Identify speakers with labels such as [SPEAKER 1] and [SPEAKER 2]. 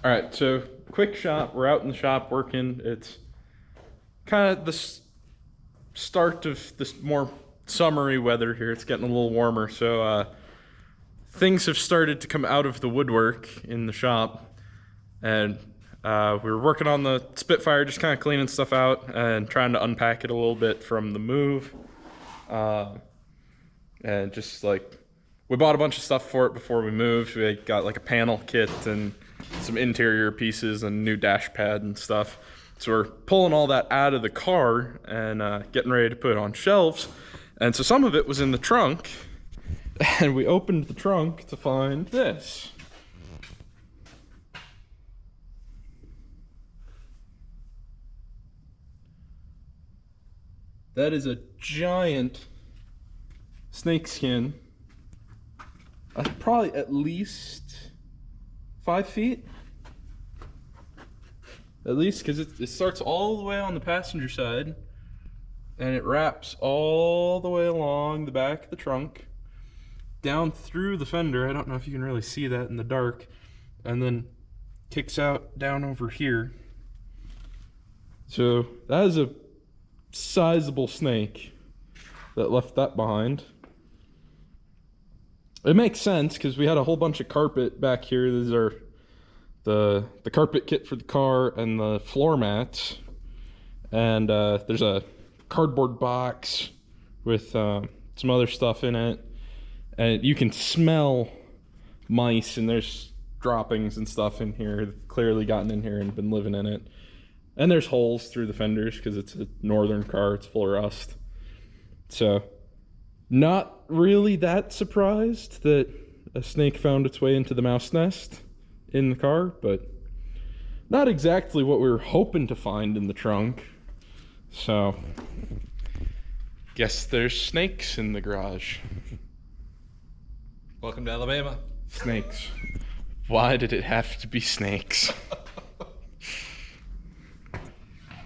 [SPEAKER 1] All right, so quick shop. We're out in the shop working. It's kind of the start of this more summery weather here. It's getting a little warmer, so things have started to come out of the woodwork in the shop. And we were working on the Spitfire, just kind of cleaning stuff out and trying to unpack it a little bit from the move. And just like, we bought a bunch of stuff for it before we moved. We got like a panel kit and some interior pieces and new dash pad and stuff. So we're pulling all that out of the car and getting ready to put it on shelves. And so some of it was in the trunk, and we opened the trunk to find this. That is a giant snake skin. Probably at least 5 feet. At least, because it starts all the way on the passenger side, and it wraps all the way along the back of the trunk, down through the fender. I don't know if you can really see that in the dark, and then kicks out down over here. So that is a sizable snake that left that behind. It makes sense because we had a whole bunch of carpet back here. These are the carpet kit for the car and the floor mats. And there's a cardboard box with some other stuff in it. And you can smell mice, and there's droppings and stuff in here. They've clearly gotten in here and been living in it. And there's holes through the fenders because it's a northern car. It's full of rust. So not really that surprised that a snake found its way into the mouse nest in the car, but not exactly what we were hoping to find in the trunk. So guess there's snakes in the garage.
[SPEAKER 2] Welcome to Alabama.
[SPEAKER 1] Snakes. Why did it have to be snakes?